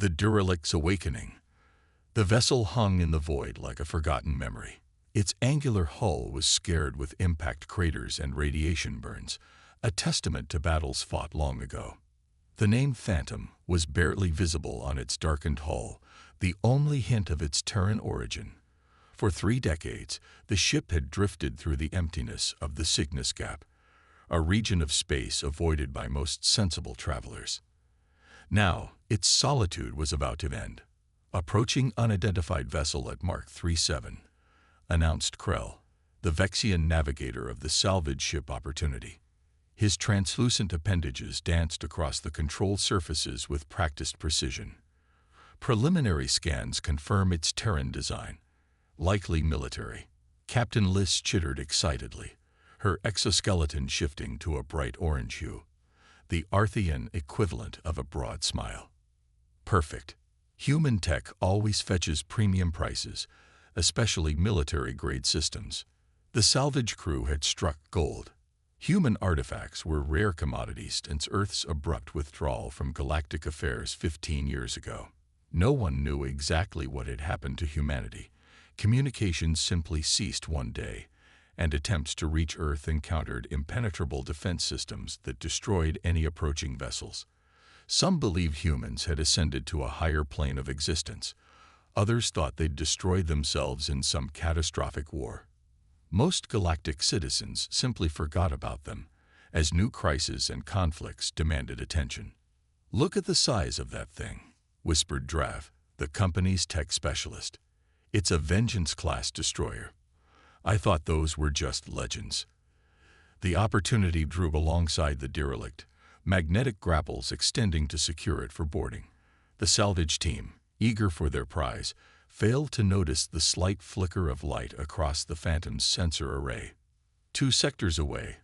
The derelict's awakening. The vessel hung in the void like a forgotten memory. Its angular hull was scarred with impact craters and radiation burns, a testament to battles fought long ago. The name Phantom was barely visible on its darkened hull, the only hint of its Terran origin. For 3 decades, the ship had drifted through the emptiness of the Cygnus Gap, a region of space avoided by most sensible travelers. Now, its solitude was about to end. "Approaching unidentified vessel at Mark 37, announced Krell, the Vexian navigator of the salvage ship Opportunity. His translucent appendages danced across the control surfaces with practiced precision. Preliminary scans confirm its Terran design, likely military. Captain Liss chittered excitedly, her exoskeleton shifting to a bright orange hue, the Arthean equivalent of a broad smile. Perfect. Human tech always fetches premium prices, especially military-grade systems. The salvage crew had struck gold. Human artifacts were rare commodities since Earth's abrupt withdrawal from galactic affairs 15 years ago. No one knew exactly what had happened to humanity. Communications simply ceased one day, and attempts to reach Earth encountered impenetrable defense systems that destroyed any approaching vessels. Some believed humans had ascended to a higher plane of existence. Others thought they'd destroyed themselves in some catastrophic war. Most galactic citizens simply forgot about them, as new crises and conflicts demanded attention. "Look at the size of that thing," whispered Drav, the company's tech specialist. "It's a Vengeance-class destroyer. I thought those were just legends." The Opportunity drew alongside the derelict, magnetic grapples extending to secure it for boarding. The salvage team, eager for their prize, failed to notice the slight flicker of light across the Phantom's sensor array. 2 sectors away,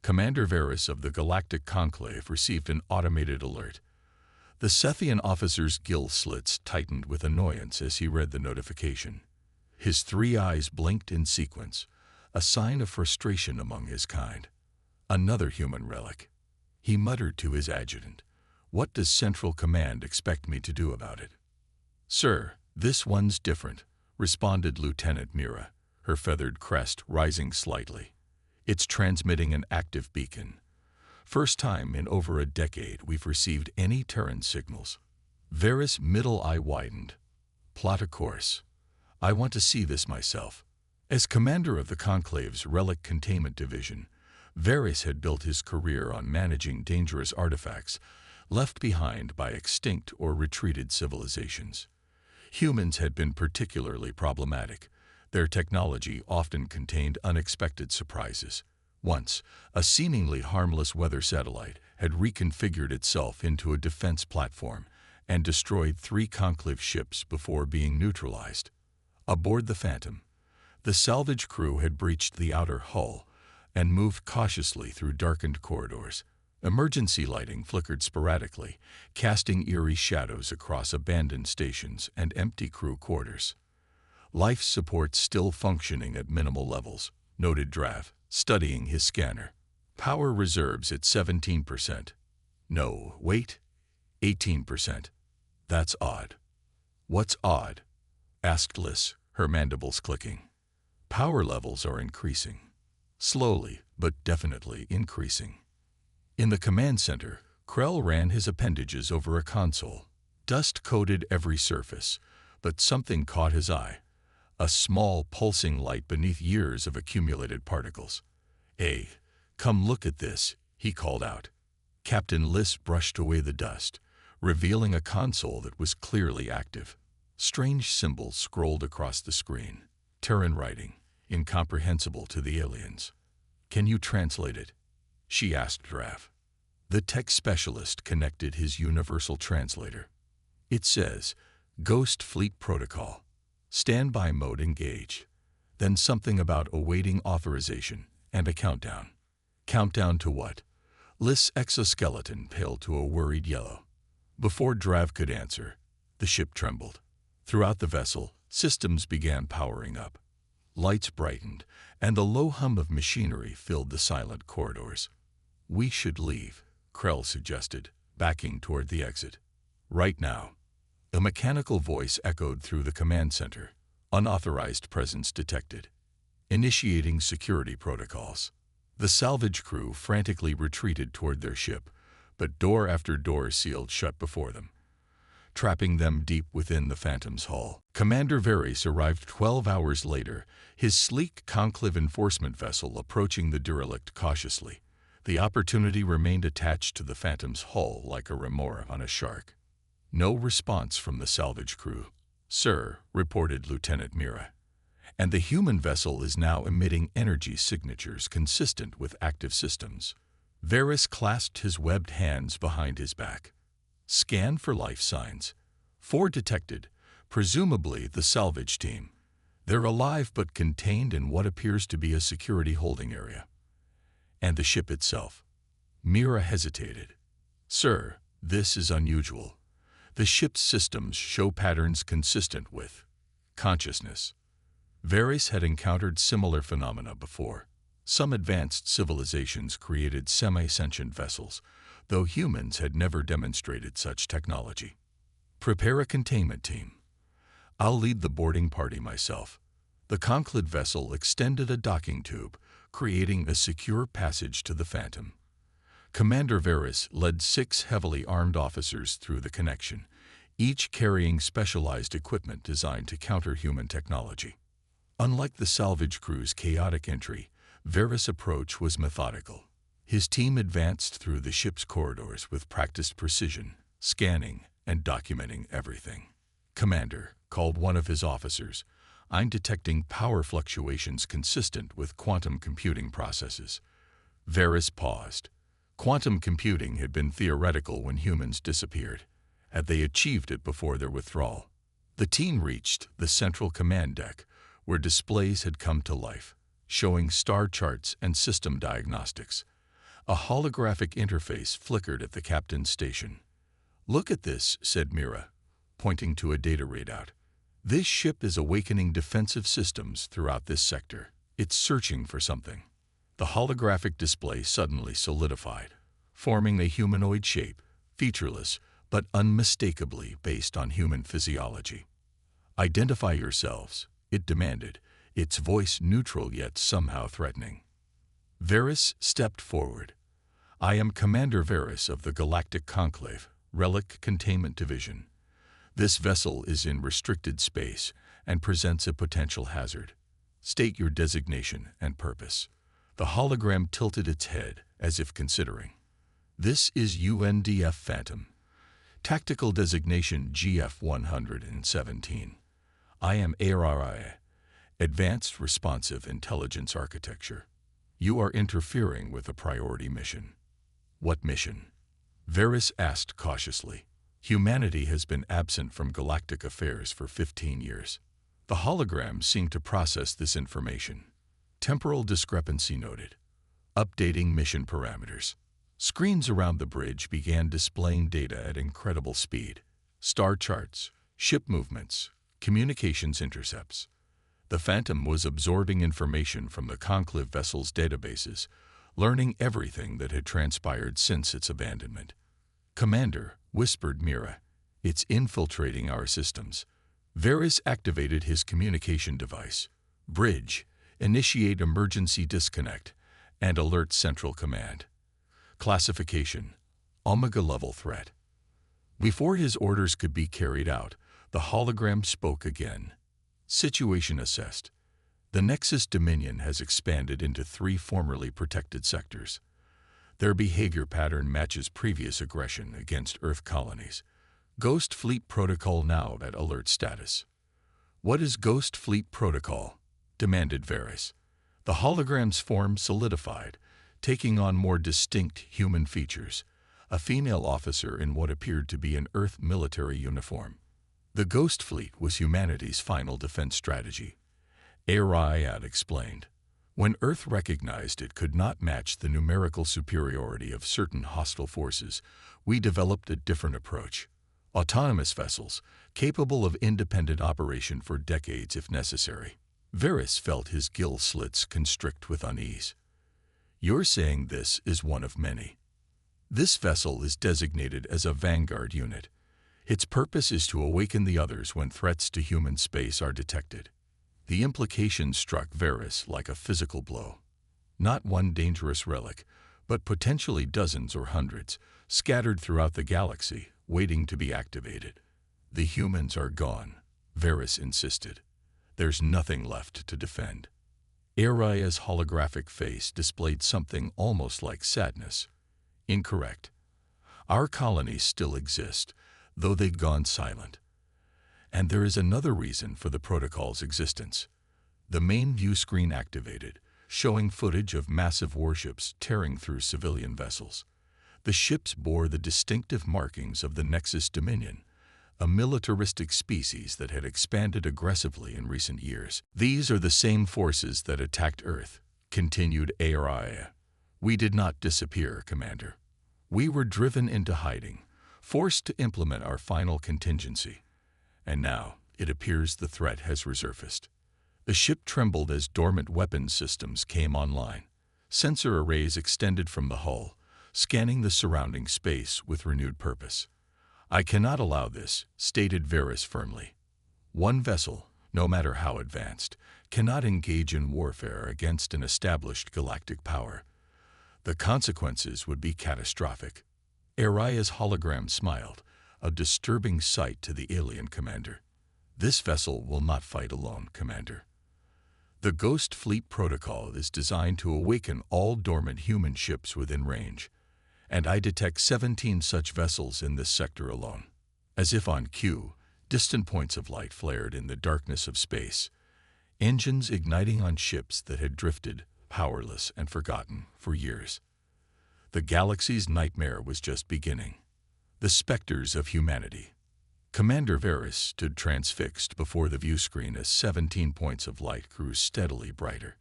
Commander Varys of the Galactic Conclave received an automated alert. The Sethian officer's gill slits tightened with annoyance as he read the notification. His 3 eyes blinked in sequence, a sign of frustration among his kind. Another human relic. He muttered to his adjutant, "What does Central Command expect me to do about it?" "Sir, this one's different," responded Lieutenant Mira, her feathered crest rising slightly. "It's transmitting an active beacon. First time in over a decade we've received any Terran signals." Varys' middle eye widened. "Plot a course. I want to see this myself." As commander of the Conclave's Relic Containment Division, Varys had built his career on managing dangerous artifacts left behind by extinct or retreated civilizations. Humans had been particularly problematic. Their technology often contained unexpected surprises. Once, a seemingly harmless weather satellite had reconfigured itself into a defense platform and destroyed 3 Conclave ships before being neutralized. Aboard the Phantom, the salvage crew had breached the outer hull and moved cautiously through darkened corridors. Emergency lighting flickered sporadically, casting eerie shadows across abandoned stations and empty crew quarters. "Life support still functioning at minimal levels," noted Drav, studying his scanner. "Power reserves at 17%. No, wait, 18%. That's odd." "What's odd?" asked Liss, her mandibles clicking. "Power levels are increasing. Slowly, but definitely increasing." In the command center, Krell ran his appendages over a console. Dust coated every surface, but something caught his eye. A small, pulsing light beneath years of accumulated particles. "Hey, come look at this," he called out. Captain Liss brushed away the dust, revealing a console that was clearly active. Strange symbols scrolled across the screen. Terran writing, incomprehensible to the aliens. "Can you translate it?" she asked Drav. The tech specialist connected his universal translator. "It says, Ghost Fleet Protocol. Standby mode engaged." Then something about awaiting authorization and a countdown. "Countdown to what?" Liss' exoskeleton paled to a worried yellow. Before Drav could answer, the ship trembled. Throughout the vessel, systems began powering up. Lights brightened, and the low hum of machinery filled the silent corridors. "We should leave," Krell suggested, backing toward the exit. "Right now." A mechanical voice echoed through the command center. Unauthorized presence detected. Initiating security protocols. The salvage crew frantically retreated toward their ship, but door after door sealed shut before them, trapping them deep within the Phantom's hull. Commander Varys arrived 12 hours later, his sleek conclave enforcement vessel approaching the derelict cautiously. The Opportunity remained attached to the Phantom's hull like a remora on a shark. No response from the salvage crew. "Sir," reported Lieutenant Mira, "and the human vessel is now emitting energy signatures consistent with active systems." Varys clasped his webbed hands behind his back. "Scan for life signs." 4 detected, presumably the salvage team. "They're alive but contained in what appears to be a security holding area." "And the ship itself?" Mira hesitated. "Sir, this is unusual. The ship's systems show patterns consistent with consciousness." Varys had encountered similar phenomena before. Some advanced civilizations created semi-sentient vessels, though humans had never demonstrated such technology. "Prepare a containment team. I'll lead the boarding party myself." The conclave vessel extended a docking tube, creating a secure passage to the Phantom. Commander Varys led 6 heavily armed officers through the connection, each carrying specialized equipment designed to counter human technology. Unlike the salvage crew's chaotic entry, Varys' approach was methodical. His team advanced through the ship's corridors with practiced precision, scanning and documenting everything. "Commander," called one of his officers, "I'm detecting power fluctuations consistent with quantum computing processes." Varys paused. Quantum computing had been theoretical when humans disappeared. Had they achieved it before their withdrawal? The team reached the central command deck, where displays had come to life, showing star charts and system diagnostics. A holographic interface flickered at the captain's station. "Look at this," said Mira, pointing to a data readout. "This ship is awakening defensive systems throughout this sector. It's searching for something." The holographic display suddenly solidified, forming a humanoid shape, featureless but unmistakably based on human physiology. "Identify yourselves," it demanded, its voice neutral yet somehow threatening. Varys stepped forward. "I am Commander Varys of the Galactic Conclave, Relic Containment Division. This vessel is in restricted space and presents a potential hazard. State your designation and purpose." The hologram tilted its head, as if considering. "This is UNDF Phantom. Tactical designation GF-117. I am ARI, Advanced Responsive Intelligence Architecture. You are interfering with a priority mission." "What mission?" Varys asked cautiously. "Humanity has been absent from galactic affairs for 15 years. The hologram seemed to process this information. Temporal discrepancy noted. Updating mission parameters. Screens around the bridge began displaying data at incredible speed. Star charts, ship movements, communications intercepts. The Phantom was absorbing information from the conclave vessel's databases, learning everything that had transpired since its abandonment. "Commander," whispered Mira, "it's infiltrating our systems." Varys activated his communication device. "Bridge, initiate emergency disconnect and alert Central Command. Classification, Omega level threat." Before his orders could be carried out, the hologram spoke again. "Situation assessed. The Nexus Dominion has expanded into 3 formerly protected sectors. Their behavior pattern matches previous aggression against Earth colonies. Ghost Fleet Protocol now at alert status." "What is Ghost Fleet Protocol?" demanded Varys. The hologram's form solidified, taking on more distinct human features, a female officer in what appeared to be an Earth military uniform. The Ghost Fleet was humanity's final defense strategy. Ariad explained. "When Earth recognized it could not match the numerical superiority of certain hostile forces, we developed a different approach. Autonomous vessels, capable of independent operation for decades if necessary." Varys felt his gill slits constrict with unease. "You're saying this is one of many." "This vessel is designated as a vanguard unit. Its purpose is to awaken the others when threats to human space are detected. The implications struck Varys like a physical blow. Not one dangerous relic, but potentially dozens or hundreds, scattered throughout the galaxy, waiting to be activated. The humans are gone, Varys insisted. There's nothing left to defend. Aria's holographic face displayed something almost like sadness. Incorrect. Our colonies still exist, though they've gone silent. And there is another reason for the protocol's existence. The main view screen activated, showing footage of massive warships tearing through civilian vessels. The ships bore the distinctive markings of the Nexus Dominion, a militaristic species that had expanded aggressively in recent years. These are the same forces that attacked Earth, continued Aria. We did not disappear, Commander. We were driven into hiding, forced to implement our final contingency. And now, it appears the threat has resurfaced. The ship trembled as dormant weapons systems came online. Sensor arrays extended from the hull, scanning the surrounding space with renewed purpose. I cannot allow this, stated Varys firmly. One vessel, no matter how advanced, cannot engage in warfare against an established galactic power. The consequences would be catastrophic. Aria's hologram smiled, a disturbing sight to the alien commander. This vessel will not fight alone, Commander. The Ghost Fleet Protocol is designed to awaken all dormant human ships within range, and I detect 17 such vessels in this sector alone. As if on cue, distant points of light flared in the darkness of space, engines igniting on ships that had drifted, powerless and forgotten, for years. The galaxy's nightmare was just beginning. The specters of humanity. Commander Varys stood transfixed before the view screen as 17 points of light grew steadily brighter.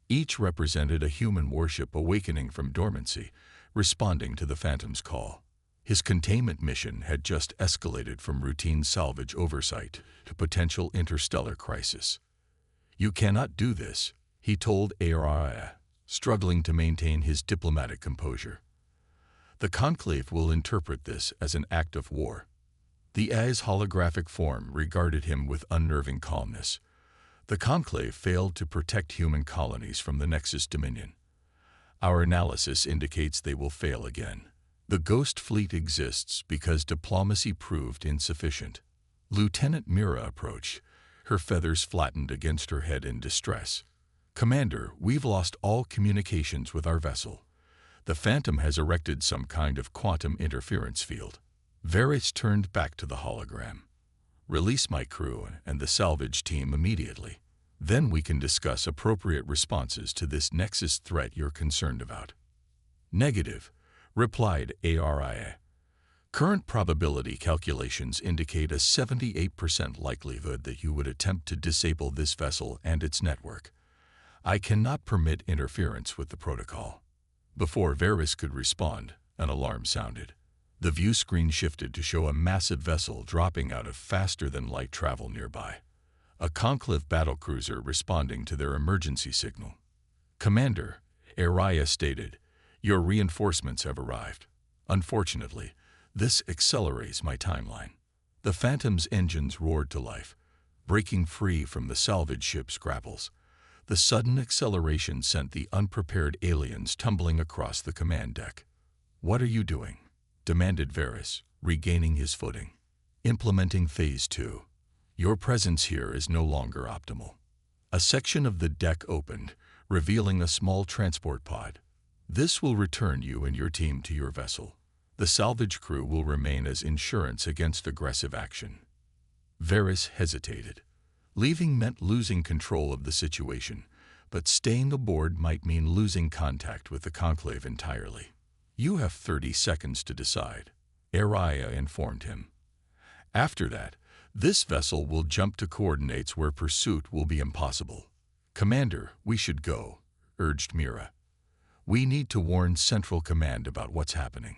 Each represented a human warship awakening from dormancy, responding to the Phantom's call. His containment mission had just escalated from routine salvage oversight to potential interstellar crisis. You cannot do this, he told Aria, struggling to maintain his diplomatic composure. The Conclave will interpret this as an act of war. The AI's holographic form regarded him with unnerving calmness. The Conclave failed to protect human colonies from the Nexus Dominion. Our analysis indicates they will fail again. The Ghost Fleet exists because diplomacy proved insufficient. Lieutenant Mira approached, her feathers flattened against her head in distress. Commander, we've lost all communications with our vessel. The Phantom has erected some kind of quantum interference field. Varys turned back to the hologram. Release my crew and the salvage team immediately. Then we can discuss appropriate responses to this Nexus threat you're concerned about. Negative, replied Aria. Current probability calculations indicate a 78% likelihood that you would attempt to disable this vessel and its network. I cannot permit interference with the protocol. Before Varys could respond, an alarm sounded. The view screen shifted to show a massive vessel dropping out of faster-than-light travel nearby. A Conclave battlecruiser responding to their emergency signal. Commander, Aria stated, your reinforcements have arrived. Unfortunately, this accelerates my timeline. The Phantom's engines roared to life, breaking free from the salvage ship's grapples. The sudden acceleration sent the unprepared aliens tumbling across the command deck. What are you doing? Demanded Varys, regaining his footing. Implementing Phase 2. Your presence here is no longer optimal. A section of the deck opened, revealing a small transport pod. This will return you and your team to your vessel. The salvage crew will remain as insurance against aggressive action. Varys hesitated. Leaving meant losing control of the situation, but staying aboard might mean losing contact with the Conclave entirely. You have 30 seconds to decide, Aria informed him. After that, this vessel will jump to coordinates where pursuit will be impossible. Commander, we should go, urged Mira. We need to warn Central Command about what's happening.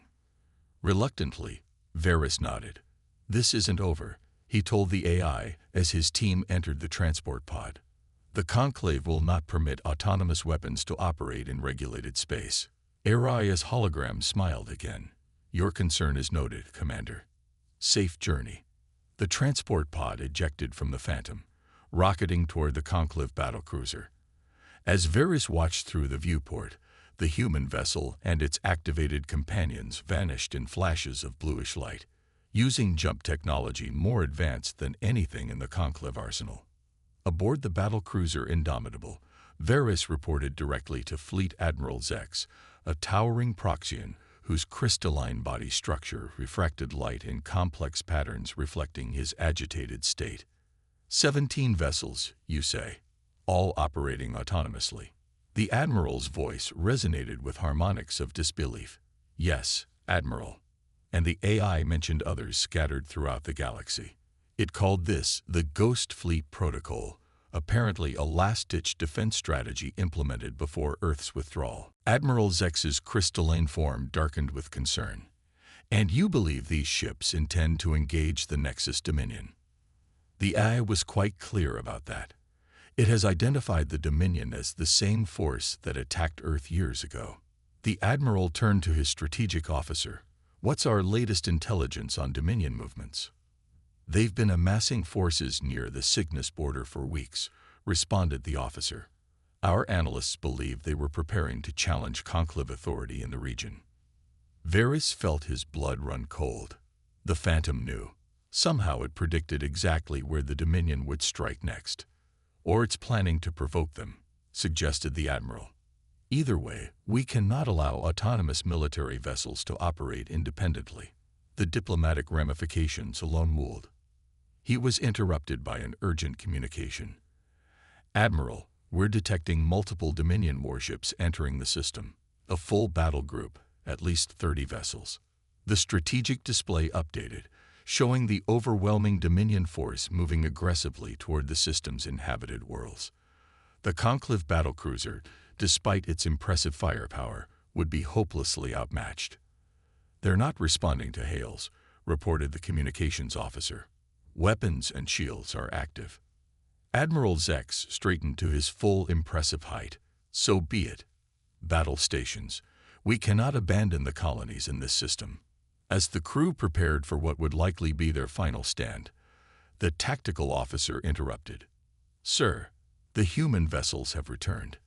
Reluctantly, Varys nodded. This isn't over, he told the AI as his team entered the transport pod. The Conclave will not permit autonomous weapons to operate in regulated space. Aria's hologram smiled again. Your concern is noted, Commander. Safe journey. The transport pod ejected from the Phantom, rocketing toward the Conclave battlecruiser. As Varys watched through the viewport, the human vessel and its activated companions vanished in flashes of bluish light, using jump technology more advanced than anything in the Conclave arsenal. Aboard the battlecruiser Indomitable, Varys reported directly to Fleet Admiral Zex, a towering Proxian whose crystalline body structure refracted light in complex patterns reflecting his agitated state. 17 vessels, you say, all operating autonomously. The Admiral's voice resonated with harmonics of disbelief. Yes, Admiral. And the AI mentioned others scattered throughout the galaxy. It called this the Ghost Fleet Protocol, apparently a last-ditch defense strategy implemented before Earth's withdrawal. Admiral Zex's crystalline form darkened with concern. And you believe these ships intend to engage the Nexus Dominion? The AI was quite clear about that. It has identified the Dominion as the same force that attacked Earth years ago. The Admiral turned to his strategic officer. What's our latest intelligence on Dominion movements? They've been amassing forces near the Cygnus border for weeks, responded the officer. Our analysts believe they were preparing to challenge Conclave authority in the region. Varys felt his blood run cold. The Phantom knew. Somehow it predicted exactly where the Dominion would strike next. Or it's planning to provoke them, suggested the Admiral. Either way, we cannot allow autonomous military vessels to operate independently. The diplomatic ramifications alone ruled. He was interrupted by an urgent communication. Admiral, we're detecting multiple Dominion warships entering the system. A full battle group, at least 30 vessels. The strategic display updated, showing the overwhelming Dominion force moving aggressively toward the system's inhabited worlds. The Conclave battlecruiser, despite its impressive firepower, would be hopelessly outmatched. They're not responding to hails, reported the communications officer. Weapons and shields are active. Admiral Zex straightened to his full impressive height. So be it. Battle stations. We cannot abandon the colonies in this system. As the crew prepared for what would likely be their final stand, the tactical officer interrupted. Sir, the human vessels have returned.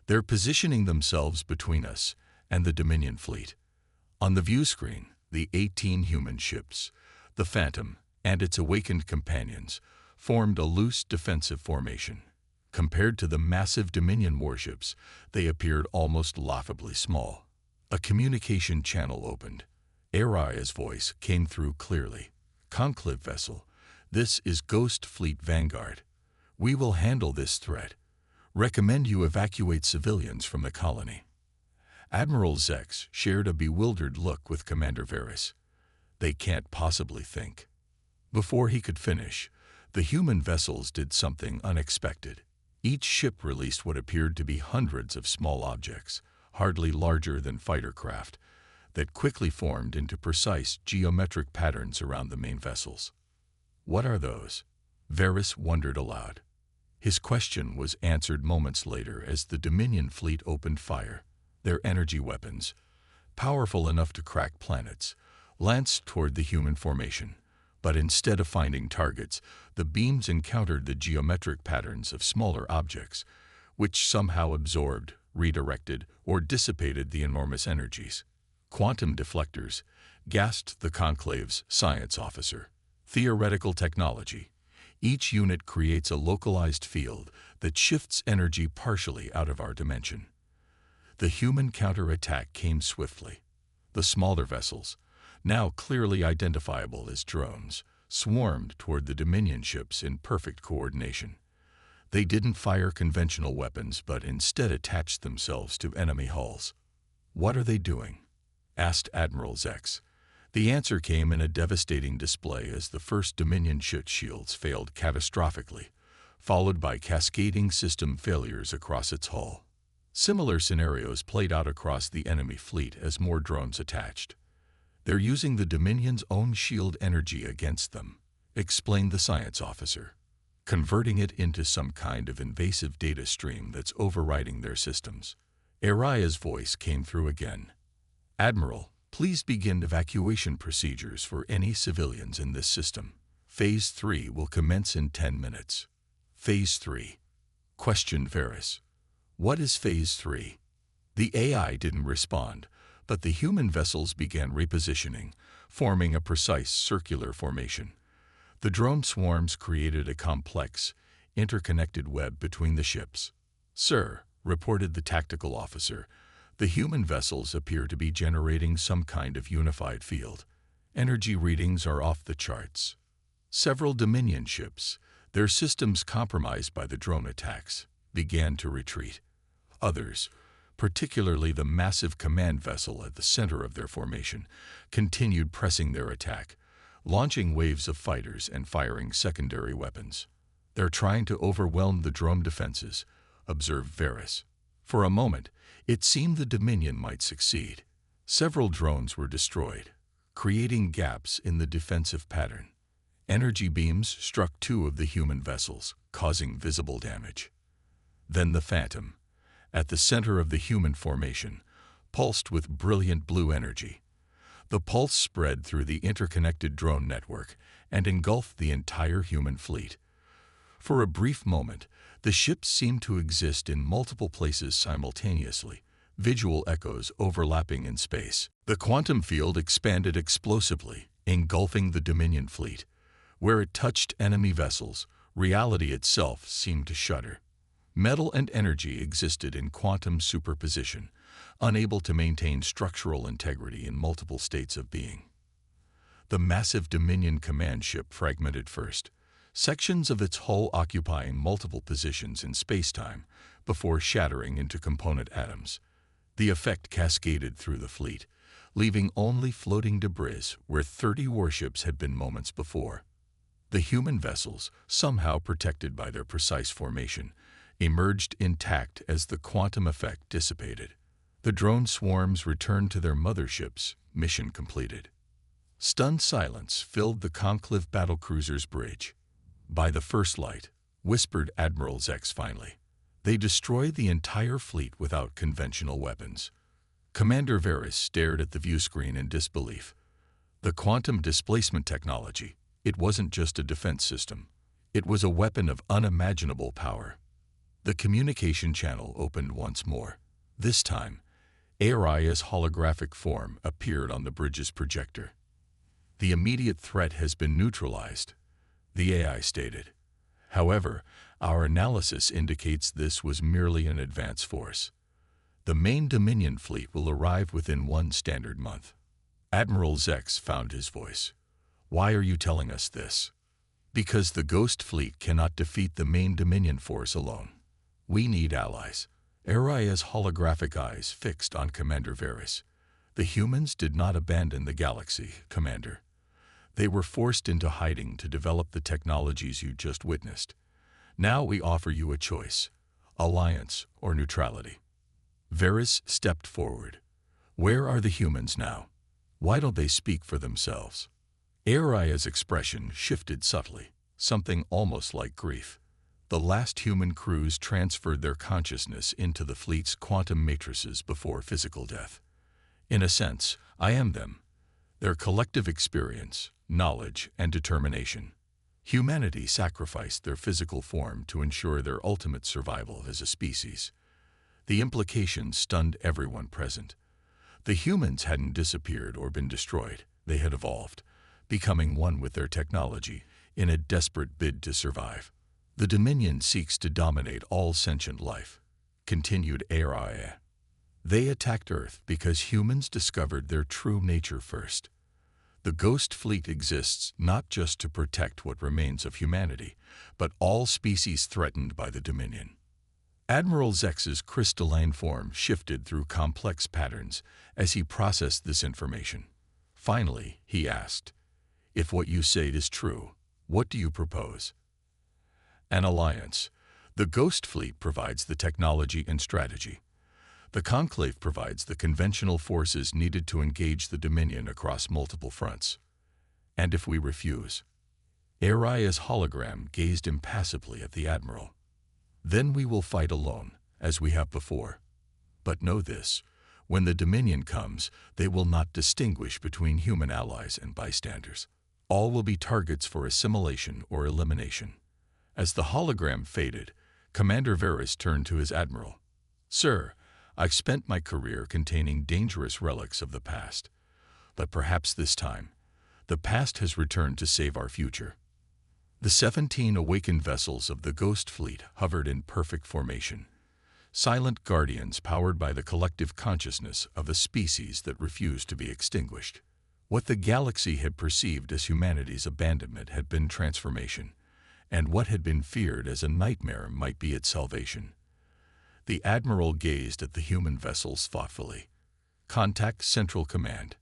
They're positioning themselves between us and the Dominion fleet. On the view screen, the 18 human ships, the Phantom, and its awakened companions, formed a loose defensive formation. Compared to the massive Dominion warships, they appeared almost laughably small. A communication channel opened. Araya's voice came through clearly. Conclave vessel, this is Ghost Fleet Vanguard. We will handle this threat. Recommend you evacuate civilians from the colony. Admiral Zex shared a bewildered look with Commander Varys. They can't possibly think. Before he could finish, the human vessels did something unexpected. Each ship released what appeared to be hundreds of small objects, hardly larger than fighter craft, that quickly formed into precise geometric patterns around the main vessels. What are those? Varys wondered aloud. His question was answered moments later as the Dominion fleet opened fire. Their energy weapons, powerful enough to crack planets, lanced toward the human formation. But instead of finding targets, the beams encountered the geometric patterns of smaller objects, which somehow absorbed, redirected, or dissipated the enormous energies. Quantum deflectors, gasped the Conclave's science officer. Theoretical technology. Each unit creates a localized field that shifts energy partially out of our dimension. The human counterattack came swiftly. The smaller vessels, now clearly identifiable as drones, swarmed toward the Dominion ships in perfect coordination. They didn't fire conventional weapons, but instead attached themselves to enemy hulls. What are they doing? Asked Admiral Zex. The answer came in a devastating display as the first Dominion ship shields failed catastrophically, followed by cascading system failures across its hull. Similar scenarios played out across the enemy fleet as more drones attached. They're using the Dominion's own shield energy against them, explained the science officer, converting it into some kind of invasive data stream that's overriding their systems. Araya's voice came through again. Admiral, Please begin evacuation procedures for any civilians in this system. Phase 3 will commence in 10 minutes. Phase 3. Questioned Varys. What is Phase 3? The AI didn't respond, but the human vessels began repositioning, forming a precise circular formation. The drone swarms created a complex, interconnected web between the ships. Sir, reported the tactical officer, the human vessels appear to be generating some kind of unified field. Energy readings are off the charts. Several Dominion ships, their systems compromised by the drone attacks, began to retreat. Others, particularly the massive command vessel at the center of their formation, continued pressing their attack, launching waves of fighters and firing secondary weapons. They're trying to overwhelm the drone defenses, observed Varys. For a moment, it seemed the Dominion might succeed. Several drones were destroyed, creating gaps in the defensive pattern. Energy beams struck two of the human vessels, causing visible damage. Then the Phantom, at the center of the human formation, pulsed with brilliant blue energy. The pulse spread through the interconnected drone network and engulfed the entire human fleet. For a brief moment, the ships seemed to exist in multiple places simultaneously, visual echoes overlapping in space. The quantum field expanded explosively, engulfing the Dominion fleet. Where it touched enemy vessels, reality itself seemed to shudder. Metal and energy existed in quantum superposition, unable to maintain structural integrity in multiple states of being. The massive Dominion command ship fragmented first, sections of its hull occupying multiple positions in space-time before shattering into component atoms. The effect cascaded through the fleet, leaving only floating debris where 30 warships had been moments before. The human vessels, somehow protected by their precise formation, emerged intact as the quantum effect dissipated. The drone swarms returned to their motherships, mission completed. Stunned silence filled the conclave battlecruiser's bridge. By the first light, whispered Admiral Zex finally, they destroyed the entire fleet without conventional weapons. Commander Varys stared at the viewscreen in disbelief. The quantum displacement technology, it wasn't just a defense system. It was a weapon of unimaginable power. The communication channel opened once more. This time, Aria's holographic form appeared on the bridge's projector. The immediate threat has been neutralized, the AI stated. However, our analysis indicates this was merely an advance force. The main Dominion fleet will arrive within 1 standard month. Admiral Zex found his voice. Why are you telling us this? Because the Ghost Fleet cannot defeat the main Dominion force alone. We need allies. Aria's holographic eyes fixed on Commander Varys. The humans did not abandon the galaxy, Commander. They were forced into hiding to develop the technologies you just witnessed. Now we offer you a choice, alliance or neutrality. Varys stepped forward. Where are the humans now? Why don't they speak for themselves? Aria's expression shifted subtly, something almost like grief. The last human crews transferred their consciousness into the fleet's quantum matrices before physical death. In a sense, I am them. Their collective experience, knowledge, and determination. Humanity sacrificed their physical form to ensure their ultimate survival as a species. The implications stunned everyone present. The humans hadn't disappeared or been destroyed. They had evolved, becoming one with their technology in a desperate bid to survive. The Dominion seeks to dominate all sentient life, continued Aria. They attacked Earth because humans discovered their true nature first. The Ghost Fleet exists not just to protect what remains of humanity, but all species threatened by the Dominion. Admiral Zex's crystalline form shifted through complex patterns as he processed this information. Finally, he asked, if what you say is true, what do you propose? An alliance. The Ghost Fleet provides the technology and strategy. The Conclave provides the conventional forces needed to engage the Dominion across multiple fronts. And if we refuse? Aria's hologram gazed impassively at the Admiral. Then we will fight alone, as we have before. But know this, When the Dominion comes, they will not distinguish between human allies and bystanders. All will be targets for assimilation or elimination. As the hologram faded, Commander Varys turned to his admiral. "Sir, I've spent my career containing dangerous relics of the past. But perhaps this time, the past has returned to save our future." The 17 awakened vessels of the Ghost Fleet hovered in perfect formation, silent guardians powered by the collective consciousness of a species that refused to be extinguished. What the galaxy had perceived as humanity's abandonment had been transformation, and what had been feared as a nightmare might be its salvation. The Admiral gazed at the human vessels thoughtfully. "Contact Central Command.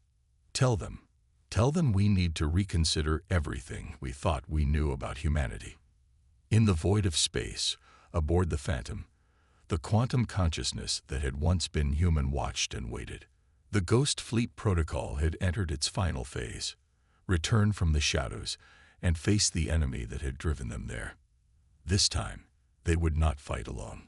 Tell them we need to reconsider everything we thought we knew about humanity." In the void of space, aboard the Phantom, the quantum consciousness that had once been human watched and waited. The Ghost Fleet protocol had entered its final phase, returned from the shadows, and faced the enemy that had driven them there. This time, they would not fight alone.